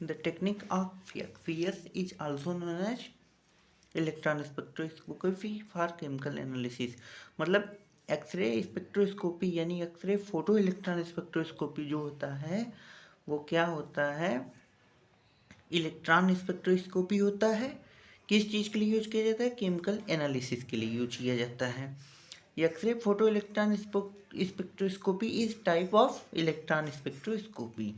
The technique of XPS is also known as electron spectroscopy for chemical analysis. मतलब X-ray spectroscopy यानी X-ray photo electron spectroscopy जो होता है वो क्या होता है, इलेक्ट्रॉन स्पेक्ट्रोस्कोपी होता है। किस चीज़ के लिए यूज किया जाता है, केमिकल एनालिसिस के लिए यूज किया जाता है। X-ray photo electron spectroscopy is type of electron spectroscopy.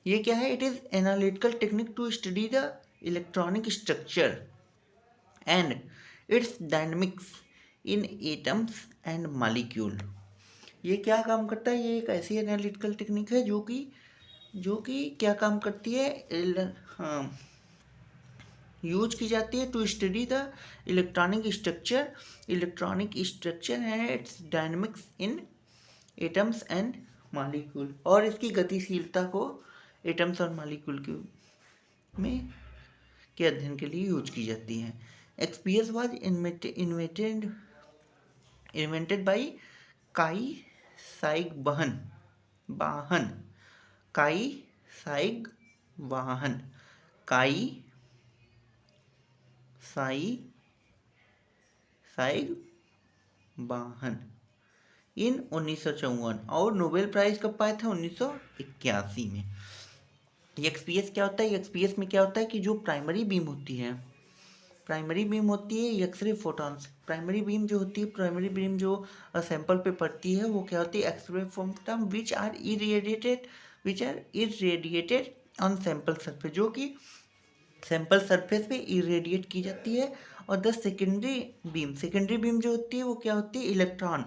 ये क्या है, it is analytical technique to study the electronic structure and its dynamics in atoms and molecule. ये क्या काम करता है, ये एक ऐसी एनालिटिकल टेक्निक है जो कि क्या काम करती है, हाँ, यूज की जाती है to study the electronic structure and its dynamics in atoms and molecule, और इसकी गतिशीलता को एटम्स और मॉलिक्यूल में के अध्ययन के लिए यूज की जाती है। एक्सपीएस वाज इन्वेंटेड बाई काई साइग वाहन काई साइग वाहन काई साइग वाहन इन 1954, और नोबेल प्राइज कब पाया था, 1981 में। एक्सपीएस क्या होता है, एक्सपीएस में क्या होता है कि जो प्राइमरी बीम होती है एक्सरे फोटॉन्स। प्राइमरी बीम जो होती है, प्राइमरी बीम जो सैंपल पे पड़ती है वो क्या होती है, X-ray photon which are irradiated on sample surface, जो कि सैंपल सरफेस पे इरेडिएट की जाती है। और द सेकेंडरी बीम जो होती है वो क्या होती है, इलेक्ट्रॉन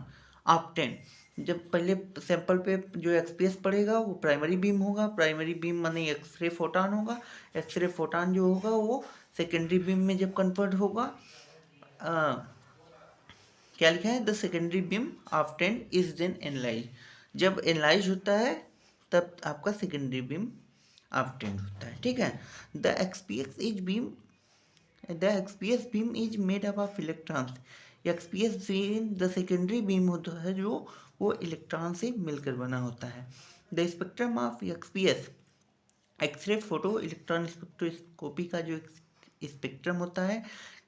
ऑप्टेन। जब पहले सैंपल पे जो एक्सपीएस पड़ेगा वो प्राइमरी बीम होगा, प्राइमरी बीम माने एक्सरे फोटॉन होगा, एक्सरे फोटॉन जो होगा वो सेकेंडरी बीम में जब कन्वर्ट होगा, क्या लिखा है, the secondary beam obtain is then analyse. जब एनालाइज होता है तब आपका सेकेंडरी बीम ऑप्टेन होता है, ठीक है। The XPS beam is made up of electrons. XPS beam the secondary beam होता है जो वो इलेक्ट्रॉन से मिलकर बना होता है। The spectrum of XPS, X-ray photo electron spectroscopy का जो स्पेक्ट्रम होता है,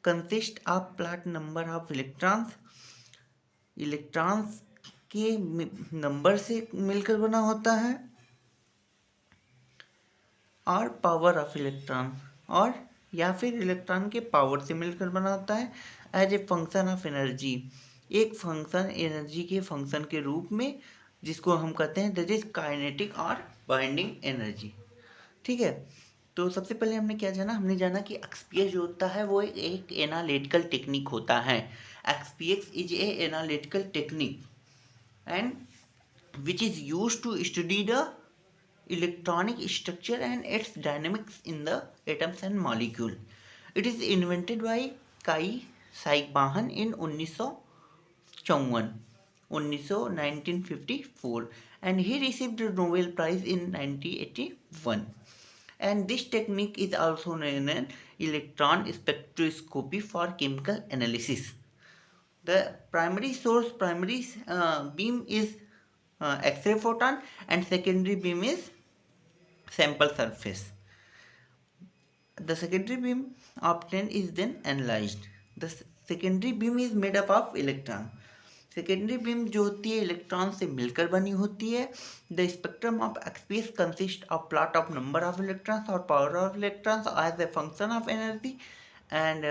consist of plot number of electrons के नंबर से मिलकर बना होता है, और पावर ऑफ इलेक्ट्रॉन, और या फिर इलेक्ट्रॉन के पावर से मिलकर बना होता है, as a function of energy, एक फंक्शन एनर्जी के फंक्शन के रूप में, जिसको हम कहते हैं दैट इज काइनेटिक और बाइंडिंग एनर्जी, ठीक है। तो सबसे पहले हमने क्या जाना, हमने जाना कि एक्सपीएस जो होता है वो एक एनालिटिकल टेक्निक होता है। XPS is a analytical technique and which is used to study the electronic structure and its dynamics in the atoms and molecule. It is invented by Kai Saikbahan in 1954 and he received the Nobel Prize in 1981. And this technique is also known as electron spectroscopy for chemical analysis. The primary beam is X-ray photon and secondary beam is sample surface. The secondary beam obtained is then analyzed. The secondary beam is made up of electron. Secondary beam जो होती है electron से मिलकर बनी होती है। The spectrum of XPS consist of plot of number of electrons और power of electrons as a function of energy and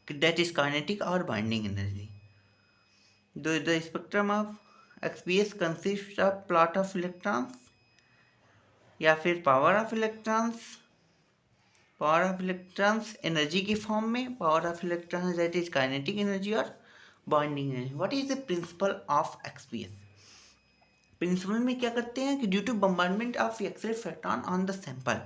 that is kinetic और binding energy. The spectrum of XPS consists of plot of electrons या फिर power of electrons energy की form में, power of electrons that is kinetic energy और bonding energy. What is the principle of XPS? Principle में क्या करते हैं कि due to bombardment of x ray photon on the sample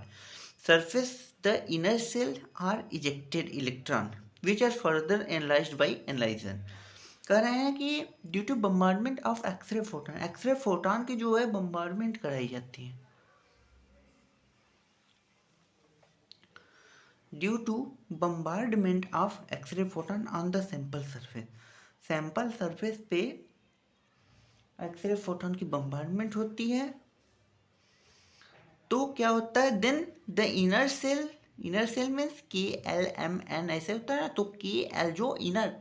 surface the inner shell are ejected electron which are further analysed by analyser. कह रहे हैं कि due to bombardment of x ray photon की जो है बम्बार्डमेंट कराई जाती है। Due to bombardment of x ray photon on the sample surface पे एक्सरे फोटॉन की बम्बार्डमेंट होती है तो क्या होता है, then the inner shell means KLMN ऐसे होता है ना, तो KL जो इनर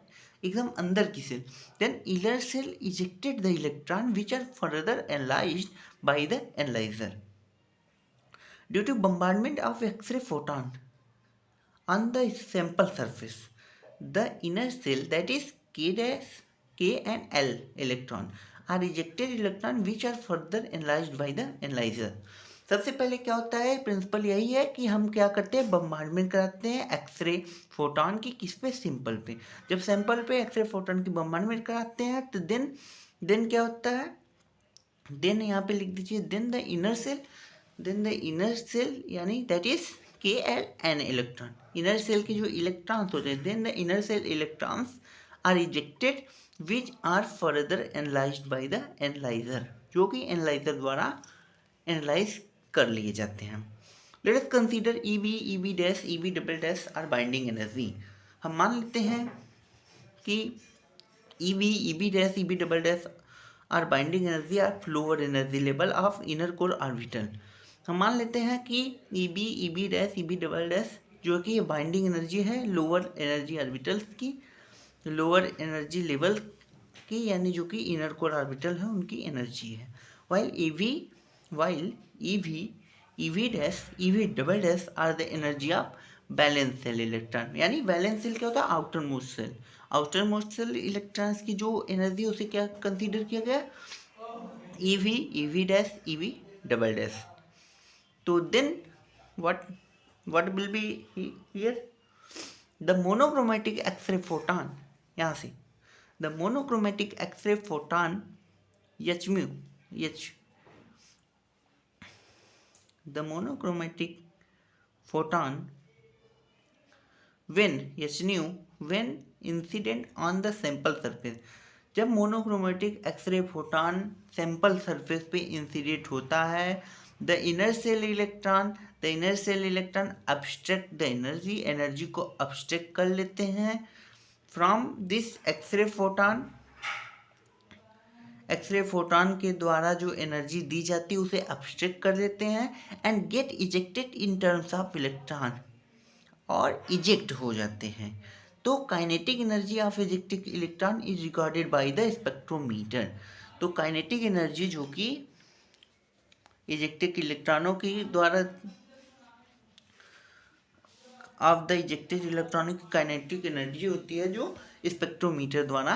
एकदम अंदर की shell, then inner shell ejected the electron which are further analysed by the analyser due to bombardment of X-ray photon on the sample surface. The inner cell, that is K and L electron, are ejected electron which are further analyzed by the analyzer. सबसे पहले क्या होता है, principal यही है कि हम क्या करते हैं, बम्बार्डमेंट कराते हैं एक्सरे फोटॉन की, किस पे, सैंपल पे. जब सैंपल पे एक्सरे फोटॉन की बम्बार्डमेंट कराते हैं तो देन क्या होता है, देन यहाँ पे लिख दीजिए, देन द इनर सेल यानी that is KLN electron, inner shell के जो इलेक्ट्रॉन्स होते हैं, then the inner shell electrons are ejected which are further analysed by the analyser, जो कि एनालाइजर द्वारा एनालाइज कर लिए जाते हैं. Let us consider EB dash EB double dash are binding energy. हम मान लेते हैं कि EB dash EB double dash are binding energy are lower energy level of inner core orbital. हम मान लेते हैं कि EB dash EB double dash जो कि बाइंडिंग एनर्जी है लोअर एनर्जी ऑर्बिटल्स की, लोअर एनर्जी लेवल की, यानी जो कि इनर कोर ऑर्बिटल है उनकी एनर्जी है. while EV dash EV double dash are the energy of valence shell electron. यानी बैलेंस सेल क्या होता है, आउटर मोस्ट सेल इलेक्ट्रॉन्स की जो एनर्जी उसे क्या कंसीडर किया गया, EV dash EV double dash. तो then what will be here, the monochromatic X-ray photon, यहाँ से the monochromatic X-ray photon the monochromatic photon when incident on the sample surface. जब monochromatic X-ray photon sample surface पे incident होता है, the inner shell electron abstract the energy को abstract कर लेते हैं फ्रॉम दिस एक्सरे फोटॉन के द्वारा जो एनर्जी दी जाती है उसे अब्स्ट्रैक्ट कर लेते हैं and get ejected in terms of electron, और इजेक्ट हो जाते हैं. तो kinetic energy of ejected electron is recorded by the spectrometer. तो काइनेटिक एनर्जी जो कि इजेक्टेड इलेक्ट्रॉनों के द्वारा ऑफ द इजेक्टेड इलेक्ट्रॉन की काइनेटिक एनर्जी होती है जो स्पेक्ट्रोमीटर द्वारा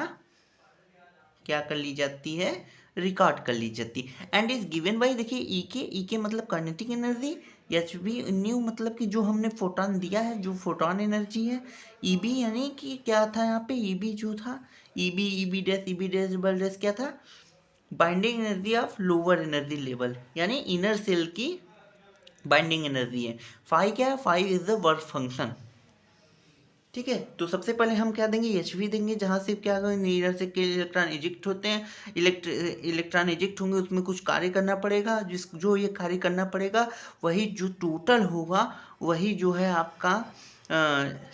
क्या कर ली जाती है, रिकॉर्ड कर ली जाती है. एंड इज गिवन बाय, देखिए ई के मतलब काइनेटिक एनर्जी, न्यू मतलब कि जो हमने फोटॉन दिया है, जो फोटॉन एनर्जी है. EB यानी कि क्या था यहाँ पे, EB जो था, EB डैश डबल डैश क्या था, binding energy of lower energy level, यानी इनर सेल की बाइंडिंग एनर्जी है. फाई क्या है, phi is the work function. ठीक है, तो सबसे पहले हम क्या देंगे, HV देंगे, जहाँ से क्या इनर से के इलेक्ट्रॉन इजेक्ट होते हैं, इलेक्ट्रॉन इजेक्ट होंगे, उसमें कुछ कार्य करना पड़ेगा, जो ये कार्य करना पड़ेगा वही जो टोटल होगा वही जो है आपका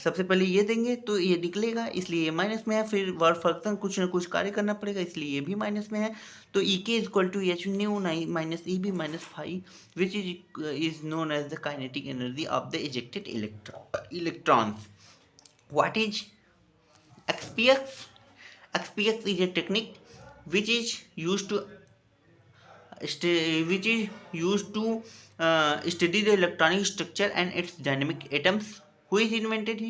सबसे पहले ये देंगे तो ये निकलेगा, इसलिए ये माइनस में है. फिर वर्क फंक्शन कुछ ना कुछ कार्य करना पड़ेगा, इसलिए ये भी माइनस में है. तो EK is equal to H nu minus EB minus phi which is known as the kinetic energy of the ejected electrons. What is XPS? XPS is a technique which is used to study the electronic structure and its dynamic atoms. Who is invented?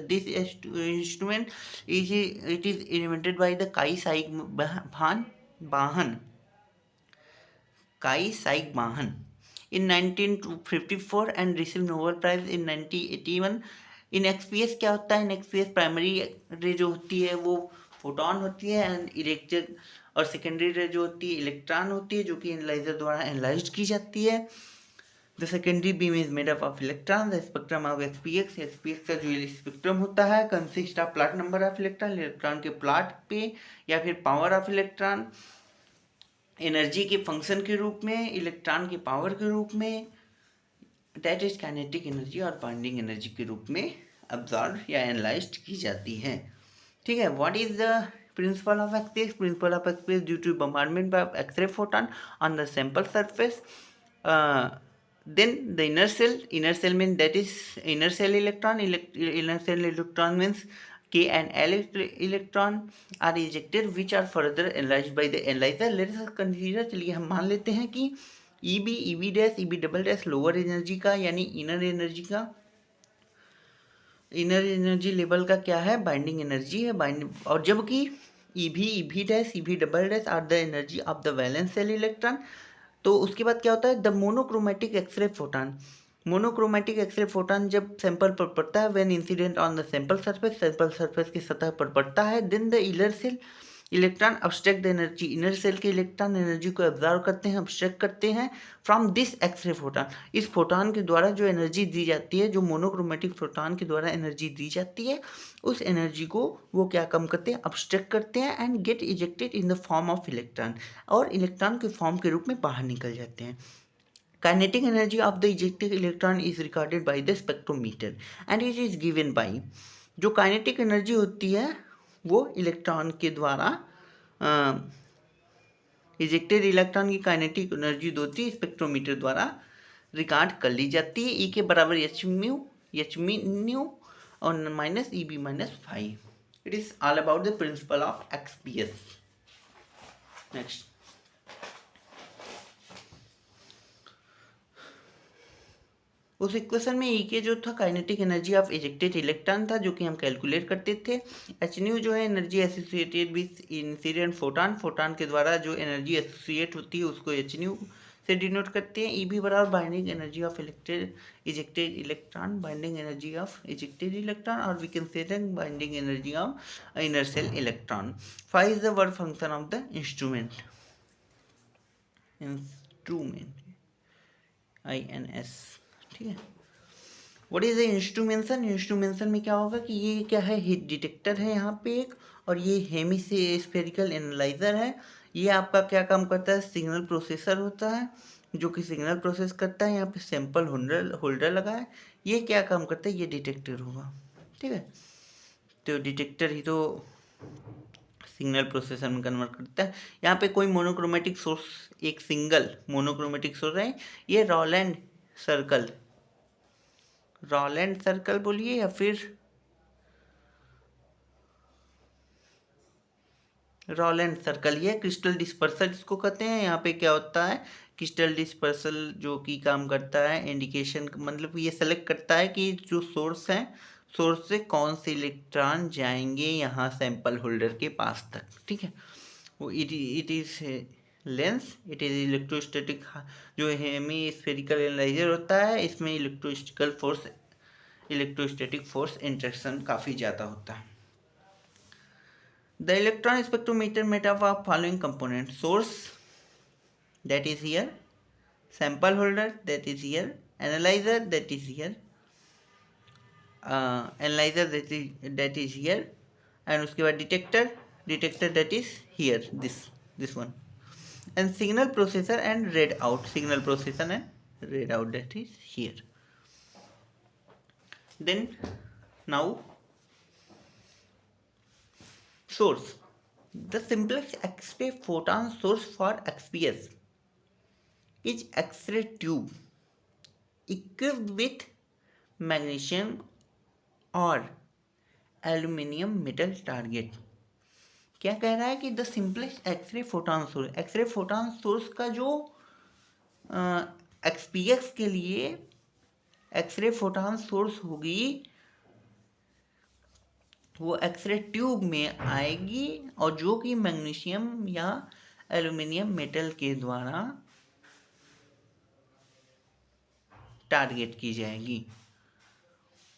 This instrument it is invented by the Kai Saik Mahan in 1954 and received Nobel Prize in 1981. In XPS क्या होता है, इन XPS primary रे जो होती है वो photon होती है, एंड इलेक्ट्रिक और सेकेंडरी रे जो होती है इलेक्ट्रॉन होती है, जो कि एनालाइजर द्वारा एनालाइज की जाती है. The secondary beam is made up of electron. The spectrum of XPS का जो स्पेक्ट्रम होता है consist of plot number of electron के प्लॉट पे, या फिर पावर ऑफ इलेक्ट्रॉन, एनर्जी के फंक्शन के रूप में, इलेक्ट्रॉन के पावर के रूप में, दैट इज काइनेटिक एनर्जी और बाइंडिंग एनर्जी के रूप में अब्जॉर्ब या एनालाइज्ड की जाती है. ठीक है, what is the principle of XPS? Principle of XPS due to bombardment by X-ray photon on the sample surface, Then the inner cell means that is inner cell electron. Inner cell electron means K and L electron are ejected, which are further enlarged by the analyzer. Let us consider, चलिए हम मान लेते हैं कि EB dash EB double dash lower energy का यानी inner energy level का क्या है, बाइंडिंग एनर्जी है, और जबकि EB dash EB double dash are the energy of the valence shell electron. तो उसके बाद क्या होता है, the monochromatic X-ray photon. Monochromatic X-ray photon जब सैंपल पर पड़ता है, when incident on the sample surface की सतह पर पड़ता है, then the inner shell electron abstract the energy. Inner shell के इलेक्ट्रॉन एनर्जी को ऑब्जर्व करते हैं, अब्स्ट्रैक्ट करते हैं फ्रॉम दिस एक्सरे फोटॉन। इस फोटॉन के द्वारा जो एनर्जी दी जाती है, जो मोनोक्रोमेटिक फोटॉन के द्वारा एनर्जी दी जाती है, उस एनर्जी को वो क्या कम करते हैं, अब्स्ट्रैक्ट करते हैं and get ejected in the form of electron, और इलेक्ट्रॉन के फॉर्म के रूप में बाहर निकल जाते हैं। Kinetic energy of the ejected electron is recorded by the spectrometer and it is given by, जो काइनेटिक एनर्जी होती है वो इलेक्ट्रॉन के द्वारा इजेक्टेड इलेक्ट्रॉन की काइनेटिक एनर्जी होती है स्पेक्ट्रोमीटर द्वारा रिकॉर्ड कर ली जाती है। ई के बराबर एच म्यू और minus EB minus five. It is all about the principle of XPS। Next, उस इक्वेशन में ई के जो था kinetic energy of ejected electron था, जो कि हम कैलकुलेट करते थे। एच न्यू जो है energy associated with incident photon के द्वारा जो एनर्जी एसोसिएट होती है उसको एच न्यू से डिनोट करते हैं। ई भी बराबर binding energy of ejected electron, binding energy of ejected electron, और we can say binding energy of inner shell electron. Five is the work function of the instrument INS, ठीक है। What is the instrumentation? Instrumentation में क्या होगा कि ये क्या है, हीट डिटेक्टर है यहाँ पे एक, और ये हेमिस्फेरिकल एनालाइजर है। ये आपका क्या काम करता है, सिग्नल प्रोसेसर होता है जो कि सिग्नल प्रोसेस करता है। यहाँ पे सैंपल होल्डर लगा है, ये क्या काम करता है, ये डिटेक्टर होगा, ठीक है। तो डिटेक्टर ही तो सिग्नल प्रोसेसर में कन्वर्ट करता है। यहाँ पे कोई मोनोक्रोमेटिक सोर्स, एक सिंगल मोनोक्रोमेटिक सोर्स है, ये रॉलैंड सर्कल बोलिए या फिर रॉलैंड सर्कल, ये क्रिस्टल डिस्पर्सल जिसको कहते हैं। यहाँ पे क्या होता है, क्रिस्टल डिस्पर्सल जो कि काम करता है इंडिकेशन, मतलब ये सेलेक्ट करता है कि जो सोर्स है, सोर्स से कौन से इलेक्ट्रॉन जाएंगे यहाँ सैंपल होल्डर के पास तक, ठीक है। वो it is lens, it is electrostatic, जो हेमिस्फेरिकल एनालाइजर होता है इसमें इलेक्ट्रोस्टैटिक फोर्स इंटरेक्शन काफ़ी ज़्यादा होता है। The electron spectrometer made up of following component: source that is here, sample holder that is here, analyzer that is here, analyzer that is here, and उसके बाद detector that is here, this one, and signal processor and read out that is here. Then now source, the simplest X-ray photon source for XPS is X-ray tube equipped with magnesium or aluminium metal target। क्या कह रहा है कि the simplest X-ray photon source का जो XPS के लिए x ray photon source होगी वो एक्सरे ट्यूब में आएगी, और जो कि मैग्नीशियम या एल्यूमिनियम मेटल के द्वारा टारगेट की जाएगी।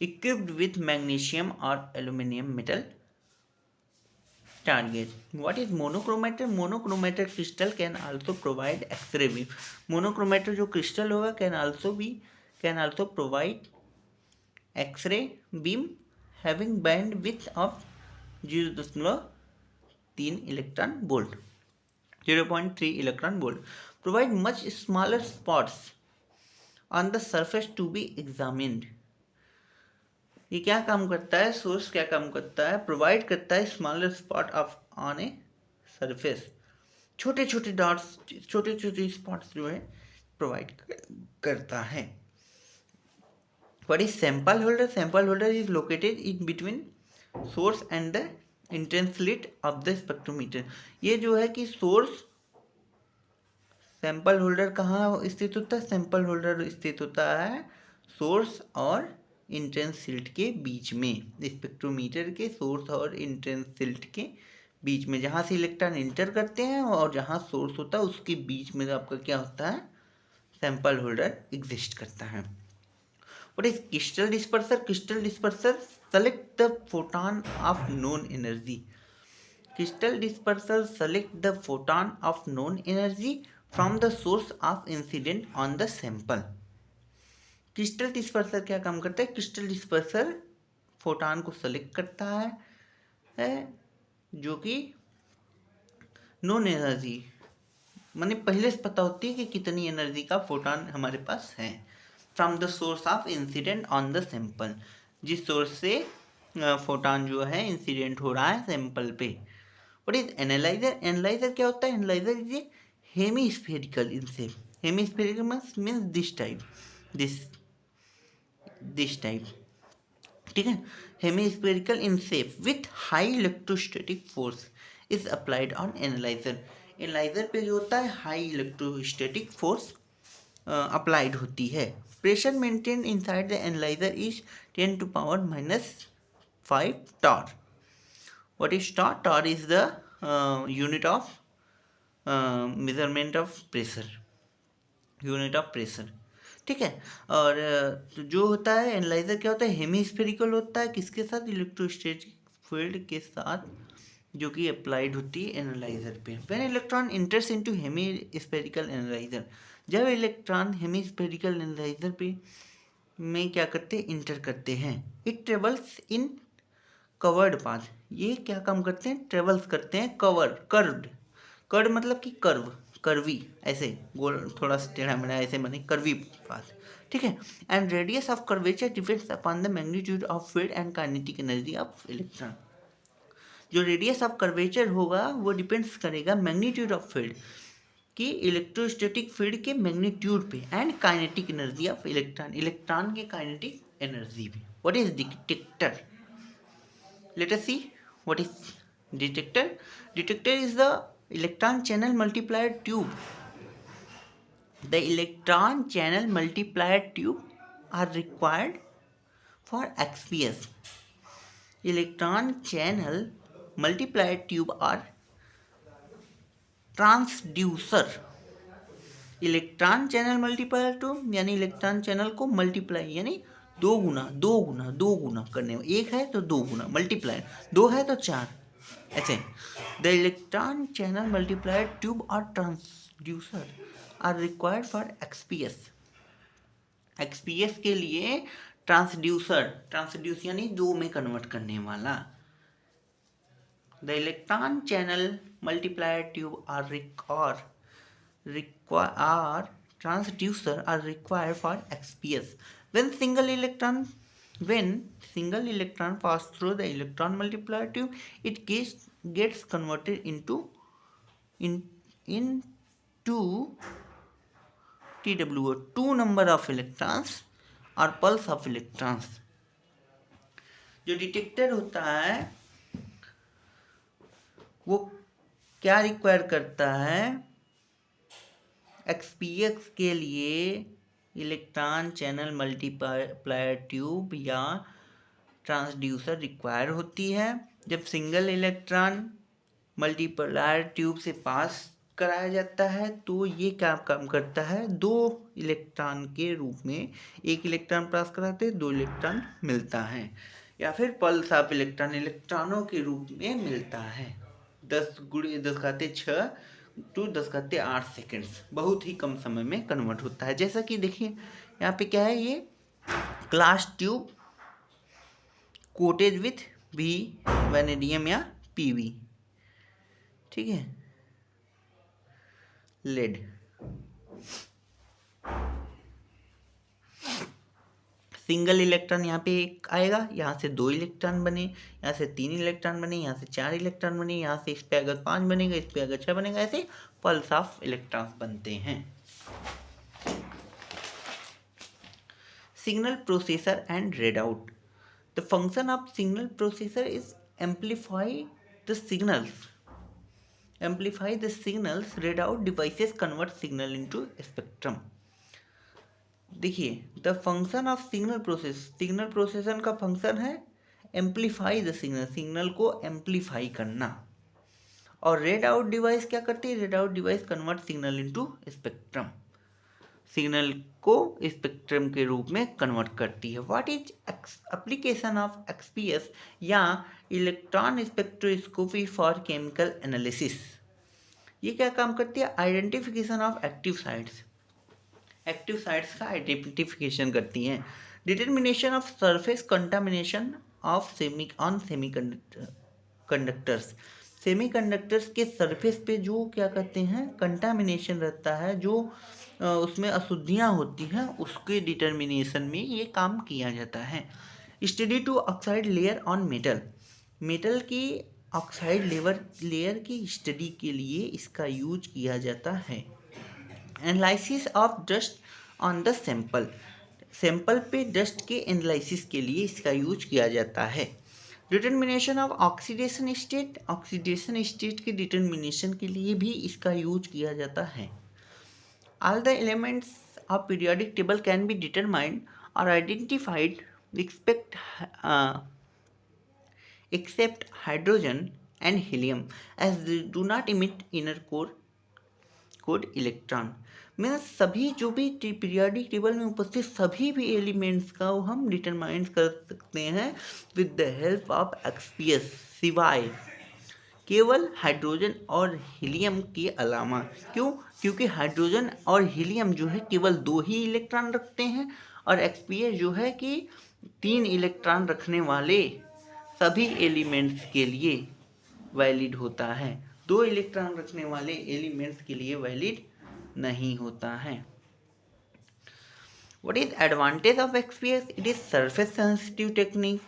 इक्विप्ड विथ मैग्नीशियम और aluminium metal target. What is monochromator? Monochromator crystal can also provide X-ray beam. Monochromator जो क्रिस्टल होगा can also provide X-ray beam having bandwidth of 0.3 electron volt, 0.3 electron volt, provide much smaller spots on the surface to be examined. ये क्या काम करता है, source क्या काम करता है, प्रोवाइड करता है smaller spot of on a surface, छोटे छोटे डॉट्स, छोटे छोटे स्पॉट्स जो है प्रोवाइड करता है। What is sample holder? Sample holder is located in between source and the intense slit of the spectrometer. ये जो है कि सोर्स, सैंपल होल्डर कहाँ स्थित होता है? सैंपल होल्डर स्थित होता है सोर्स और इंटेंस स्लिट के बीच में, स्पेक्ट्रोमीटर के सोर्स और इंटेंस स्लिट के बीच में, जहाँ से इलेक्ट्रॉन इंटर करते हैं और जहाँ सोर्स होता है उसके बीच में आपका क्या होता है? सैंपल होल्डर एग्जिस्ट करता है। What is crystal disperser? Crystal disperser select the photon of known energy. Crystal disperser select the photon of known energy from the source of incident on the sample. Crystal disperser क्या काम करता है? Crystal disperser photon को select करता है जो कि known energy, माने पहले से पता होती है कि कितनी एनर्जी का फोटॉन हमारे पास है, from the source of incident on the sample, जिस सोर्स से फोटॉन जो है इंसिडेंट हो रहा है सैंपल पे। What is analyser? एनालाइजर क्या होता है? Analyser is a hemispherical in shape. Hemispherical means this type, ठीक है। Hemispherical in shape with high electrostatic force is applied on analyser. Analyser पे जो होता है हाई इलेक्ट्रोस्टैटिक फोर्स अप्लाइड होती है। Pressure maintain inside the analyser is 10 to power -5 torr. What is torr? Torr is the unit of measurement of pressure, unit of pressure, ठीक है। और तो जो होता है एनालाइजर क्या होता है? हेमीस्फेरिकल होता है, किसके साथ? इलेक्ट्रोस्टैटिक फील्ड के साथ, जो कि अप्लाइड होती है एनालाइजर पे। When electron इंटर्स into hemispherical analyser, जब इलेक्ट्रॉन हेमीस्फेरिकल एनालाइजर पे में क्या करते हैं? इंटर करते हैं। It travels in covered path. ये क्या काम करते हैं? ट्रेवल्स करते हैं कर्व्ड मतलब कि कर्वी, ऐसे गोल थोड़ा सा टेढ़ा मेढ़ा ऐसे बने कर्वी पाथ, ठीक है। And radius of curvature depends upon the magnitude of field and kinetic energy of electron. जो रेडियस ऑफ कर्वेचर होगा वो डिपेंड्स करेगा मैग्नीट्यूड ऑफ फील्ड की, इलेक्ट्रोस्टैटिक फील्ड के मैग्नीट्यूड पे, and kinetic energy of electron के काइनेटिक एनर्जी पे। What is detector? Let us see what is detector. Detector is the electron channel multiplier tube. The electron channel multiplier tube are required for XPS. Electron channel multiplier tube are transducer. Electron channel multiplier tube यानी electron channel को multiply यानी दो गुना करने, एक है तो दो गुना, multiplier दो है तो चार, ऐसे। The electron channel multiplier tube और transducer are required for XPS. XPS के लिए ट्रांसड्यूस यानी दो में कन्वर्ट करने वाला। The electron channel multiplier tube transducer are required for XPS. When single electron pass through the electron multiplier tube, it gets converted into TWO, two number of electrons or pulse of electrons. जो detector होता है वो क्या require करता है? XPS के लिए electron channel multiplier tube या ट्रांसड्यूसर रिक्वायर होती है। जब सिंगल इलेक्ट्रॉन मल्टीप्लायर ट्यूब से पास कराया जाता है तो ये क्या काम करता है? दो इलेक्ट्रॉन के रूप में, एक इलेक्ट्रॉन पास कराते हैं, दो इलेक्ट्रॉन मिलता है, या फिर पल्स ऑफ इलेक्ट्रॉनों के रूप में मिलता है। 10 × 10⁶ to 10⁸ सेकेंड्स, बहुत ही कम समय में कन्वर्ट होता है। जैसा कि देखिए यहाँ पे क्या है, ये glass tube coated with vanadium या पीवी, ठीक है, लेड। सिंगल इलेक्ट्रॉन यहाँ पे एक आएगा, यहाँ से 2 इलेक्ट्रॉन बने, यहाँ से 3 इलेक्ट्रॉन बने, यहाँ से 4 इलेक्ट्रॉन बने, यहाँ से इस पे अगर 5 बनेगा, इस पे अगर 6 बनेगा, ऐसे पल्स ऑफ इलेक्ट्रॉन्स बनते हैं। signal processor and readout. The function of signal processor is the signals. Amplify the signals. Readout devices convert signal into spectrum. देखिए, the function of signal processor का फंक्शन है एम्पलीफाई द सिग्नल को amplify करना। और read out device क्या करती है? Read out device convert signal into spectrum, signal को स्पेक्ट्रम के रूप में कन्वर्ट करती है। What is application of XPS या electron spectroscopy for chemical analysis? ये क्या काम करती है? आइडेंटिफिकेशन ऑफ एक्टिव साइट्स का आइडेंटिफिकेशन करती हैं। Determination of surface contamination of semiconductors के सरफेस पे जो क्या कहते हैं कंटामिनेशन रहता है, जो उसमें अशुद्धियाँ होती हैं, उसके डिटर्मिनेशन में ये काम किया जाता है। Study to oxide layer on metal की ऑक्साइड लेयर की स्टडी के लिए इसका यूज किया जाता है। Analysis of dust on the sample पे डस्ट के एनालिसिस के लिए इसका यूज किया जाता है। डिटर्मिनेशन ऑफ ऑक्सीडेशन स्टेट के डिटर्मिनेशन के लिए भी इसका यूज किया जाता है। All the elements of periodic table can be determined और identified except hydrogen and helium as they do not emit inner core electron। Means सभी जो भी पीरियोडिक टेबल में उपस्थित सभी भी एलिमेंट्स का हम डिटरमाइन कर सकते हैं with the help of XPS, सिवाय केवल हाइड्रोजन और हीलियम के अलावा। क्यों? क्योंकि हाइड्रोजन और हीलियम जो है केवल 2 ही इलेक्ट्रॉन रखते हैं और एक्सपीएस जो है कि 3 इलेक्ट्रॉन रखने वाले सभी एलिमेंट्स के लिए वैलिड होता है। 2 इलेक्ट्रॉन रखने वाले एलिमेंट्स के लिए वैलिड नहीं होता है। What is advantage of XPS? It is surface sensitive technique.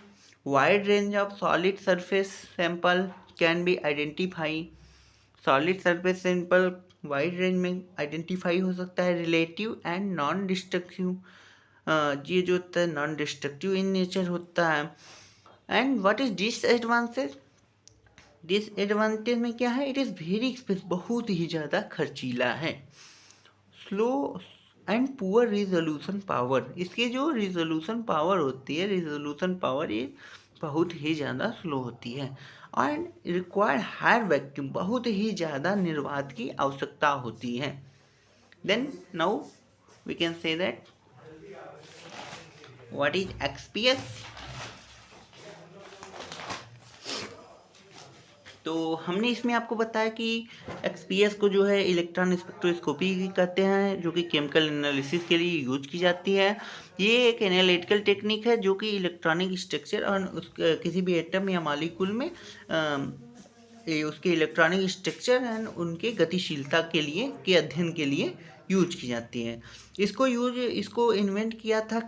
Wide range of solid surface sample can be identified. Solid surface sample wide range में आइडेंटिफाई हो सकता है। रिलेटिव एंड नॉन डिस्ट्रक्टिव, ये जो होता है नॉन डिस्ट्रक्टिव इन नेचर होता है। एंड व्हाट इज डिसएडवांटेज में क्या है? इट इज़ वेरी एक्सपेंसिव, बहुत ही ज़्यादा खर्चीला है। Slow and poor resolution power, इसकी जो रिजोल्यूशन पावर होती है, ये बहुत ही ज़्यादा स्लो होती है। एंड रिक्वायर्ड हायर वैक्यूम, बहुत ही ज़्यादा निर्वात की आवश्यकता होती है। Then now we can say that what is XPS. तो हमने इसमें आपको बताया कि एक्सपीएस को जो है इलेक्ट्रॉन स्पेक्ट्रोस्कोपी कहते हैं, जो कि केमिकल एनालिसिस के लिए यूज की जाती है। ये एक एनालिटिकल टेक्निक है जो कि इलेक्ट्रॉनिक स्ट्रक्चर और किसी भी एटम या मॉलिक्यूल में उसके इलेक्ट्रॉनिक स्ट्रक्चर एंड उनके गतिशीलता के अध्ययन के लिए यूज की जाती है। इसको इन्वेंट किया था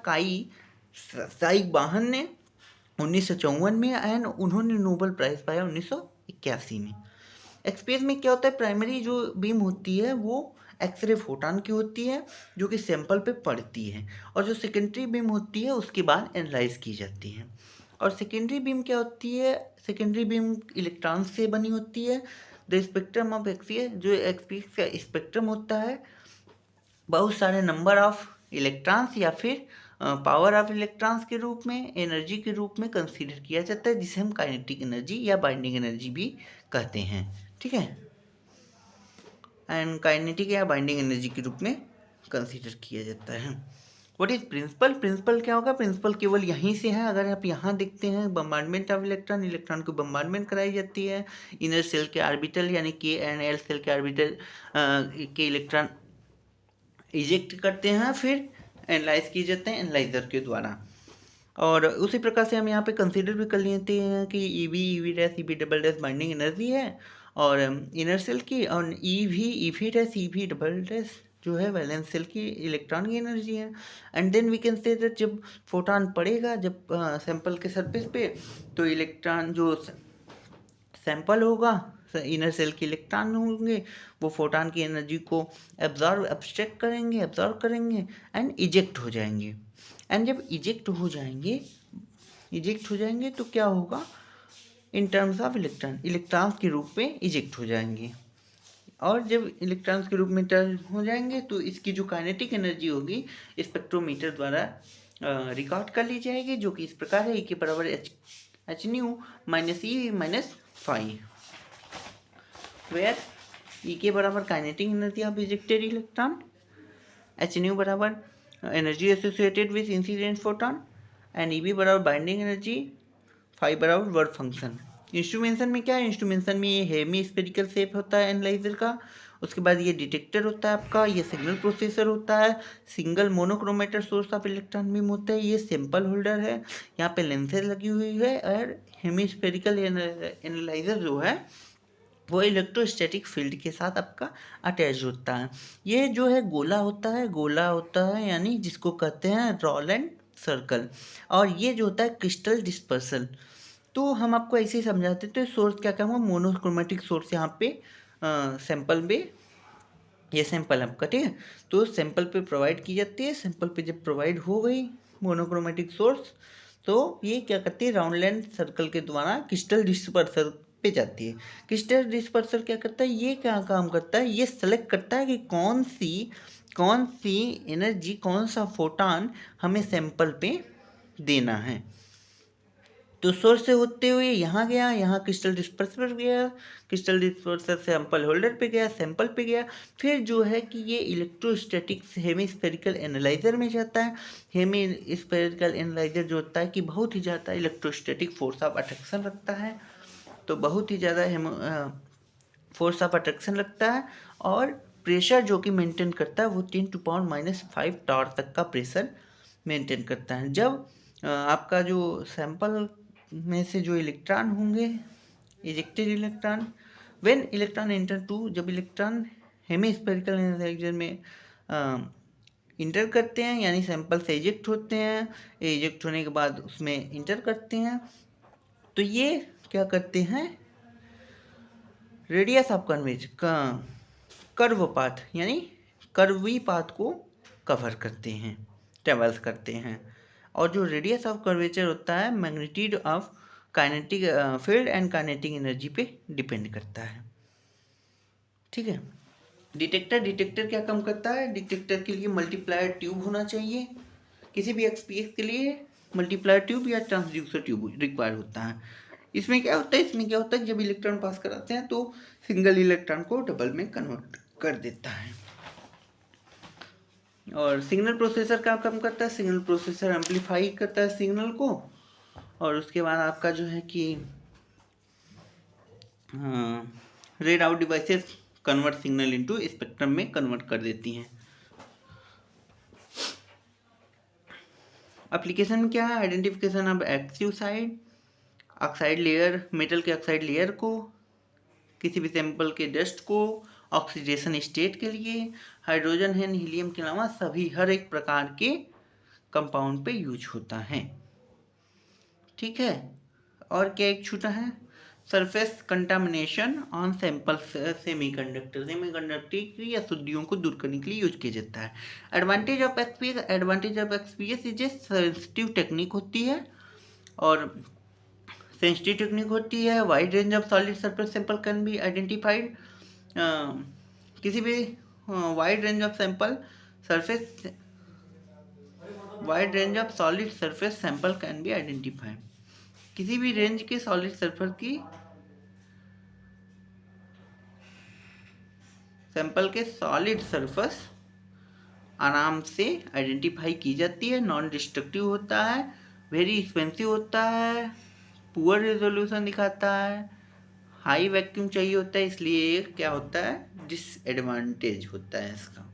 साइक बाहन ने 1954 में, एंड उन्होंने नोबेल प्राइज पाया 1981 में। एक्सपीएस में क्या होता है? प्राइमरी जो बीम होती है वो एक्सरे फोटॉन की होती है जो कि सैंपल पे पड़ती है, और जो सेकेंडरी बीम होती है उसके बाद एनालाइज की जाती है। और सेकेंडरी बीम क्या होती है? सेकेंडरी बीम इलेक्ट्रॉन से बनी होती है। द स्पेक्ट्रम ऑफ एक्सपीएस, जो एक्सपीएस का स्पेक्ट्रम होता है, बहुत सारे नंबर ऑफ इलेक्ट्रॉन्स या फिर पावर ऑफ इलेक्ट्रॉन्स के रूप में, एनर्जी के रूप में कंसीडर किया जाता है, जिसे हम काइनेटिक एनर्जी या बाइंडिंग एनर्जी भी कहते हैं। ठीक है, एंड काइनेटिक या बाइंडिंग एनर्जी के रूप में कंसीडर किया जाता है। व्हाट इज प्रिंसिपल क्या होगा? प्रिंसिपल केवल यहीं से है। अगर आप यहाँ देखते हैं बम्बार्डमेंट ऑफ इलेक्ट्रॉन को बम्बार्डमेंट कराई जाती है। इनर सेल के ऑर्बिटल यानी के एंड एल सेल के ऑर्बिटल के इलेक्ट्रॉन इजेक्ट करते हैं, फिर एनालाइज किए जाते हैं एनालाइजर के द्वारा। और उसी प्रकार से हम यहाँ पे कंसीडर भी कर लेते हैं कि EV double dash binding energy है और इनर सेल की, और ईवी डबल डैश जो है वैलेंस सेल की इलेक्ट्रॉन की एनर्जी है। And then we can say that जब फोटॉन पड़ेगा सैंपल के सरफेस पे, तो इलेक्ट्रॉन जो सैंपल होगा, इनर सेल के इलेक्ट्रॉन होंगे, वो फोटॉन की एनर्जी को एब्स्ट्रैक्ट करेंगे एंड इजेक्ट हो जाएंगे। एंड जब इजेक्ट हो जाएंगे तो क्या होगा, इन टर्म्स ऑफ इलेक्ट्रॉन्स के रूप में इजेक्ट हो जाएंगे। और जब इलेक्ट्रॉन्स के रूप में टर्न हो जाएंगे तो इसकी जो काइनेटिक एनर्जी होगी स्पेक्ट्रोमीटर द्वारा रिकॉर्ड कर ली जाएगी, जो कि इस प्रकार है, E के बराबर H nu minus E minus five, where E के बराबर kinetic energy of ejected electron, H nu बराबर energy associated with incident photon and E B बराबर बाइंडिंग एनर्जी, फाइव बराबर वर्क फंक्शन। इंस्ट्रूमेंशन में क्या है, इंस्ट्रूमेंशन में ये हेमी स्फेरिकल शेप होता है एनालाइजर का। उसके बाद ये डिटेक्टर होता है आपका, ये सिग्नल प्रोसेसर होता है, single monochromated source of electron beam होता है, ये सैंपल होल्डर है, यहाँ पे लेंसेज लगी हुई है, और हेमी स्फेरिकल एनालाइजर जो है वो इलेक्ट्रोस्टैटिक फील्ड के साथ आपका अटैच होता है। ये जो है गोला होता है यानी जिसको कहते हैं रॉलेंट सर्कल, और ये जो होता है क्रिस्टल डिस्पर्सल। तो हम आपको ऐसे ही समझाते थे, सोर्स क्या हुआ, मोनोक्रोमेटिक सोर्स यहाँ पे सैंपल में, ये सैंपल आपका, ठीक है, तो सैंपल पे प्रोवाइड की जाती है। सैंपल पे जब प्रोवाइड हो गई मोनोक्रोमेटिक सोर्स, तो ये क्या करती है, राउंड लेंथ सर्कल के द्वारा क्रिस्टल डिस्पर्सर पे जाती है। क्रिस्टल डिस्पर्सर क्या करता है, ये क्या काम करता है, ये सेलेक्ट करता है कि कौन सी एनर्जी, कौन सा फोटॉन हमें सैंपल पे देना है। तो सोर्स से होते हुए यहाँ गया, यहाँ क्रिस्टल डिस्पर्सर पर गया, क्रिस्टल डिस्पर्सर सैंपल होल्डर पे गया, सैंपल पे गया, फिर जो है कि ये इलेक्ट्रोस्टैटिक हेमीस्फेरिकल एनालाइजर में जाता है। हेमीस्फेरिकल एनालाइजर जो होता है कि बहुत ही ज़्यादा इलेक्ट्रोस्टैटिक फोर्स ऑफ अट्रैक्शन रखता है, तो बहुत ही ज़्यादा फोर्स ऑफ अट्रैक्शन लगता है, और प्रेशर जो कि मेंटेन करता है वो 10⁻⁵ टॉर तक का प्रेशर मेंटेन करता है। जब आपका जो सैंपल में से जो इलेक्ट्रॉन होंगे, ejected electron, when electron enter to, जब इलेक्ट्रॉन हेमीस्फेरिकल एनालाइजर में इंटर करते हैं, यानी सैंपल से इजेक्ट होते हैं, इजेक्ट होने के बाद उसमें इंटर करते हैं, तो ये क्या करते हैं, रेडियस ऑफ कर्व पाथ यानी कर्वी पाथ को कवर करते हैं, ट्रेवल्स करते हैं। और जो रेडियस ऑफ कर्वेचर होता है magnitude of kinetic field and kinetic energy पे डिपेंड करता है, ठीक है। डिटेक्टर क्या काम करता है, डिटेक्टर के लिए मल्टीप्लायर ट्यूब होना चाहिए, किसी भी एक्सपीएस के लिए मल्टीप्लायर ट्यूब या ट्रांसड्यूसर ट्यूब रिक्वायर होता है। इसमें क्या होता है, जब इलेक्ट्रॉन पास कराते हैं तो सिंगल इलेक्ट्रॉन को डबल में कन्वर्ट कर देता है। और सिग्नल प्रोसेसर क्या काम करता है, सिग्नल प्रोसेसर एम्पलीफाई करता है सिग्नल को, और उसके बाद आपका जो है कि red out devices convert signal into spectrum में कन्वर्ट कर देती हैं। एप्लीकेशन में क्या है, identification of active side, oxide layer, metal के ऑक्साइड लेयर को, किसी भी सैंपल के डस्ट को, ऑक्सीडेशन स्टेट के लिए, हाइड्रोजन है हीलियम के अलावा सभी हर एक प्रकार के कंपाउंड पे यूज होता है, ठीक है। और क्या एक छूटा है, surface contamination on sample semiconductor की अशुद्धियों को दूर करने के लिए यूज किया जाता है। Advantage of XPS is a sensitive technique होती है, और सेंसिटिव टेक्निक होती है। Wide range of solid surface sample can be identified, किसी भी wide range of solid surface sample can be identified, किसी भी रेंज के सॉलिड सरफेस की सैंपल के सॉलिड सरफेस आराम से आइडेंटिफाई की जाती है। नॉन डिस्ट्रक्टिव होता है, वेरी एक्सपेंसिव होता है, पुअर रेजोल्यूशन दिखाता है, हाई वैक्यूम चाहिए होता है, इसलिए क्या होता है, डिसएडवांटेज होता है इसका।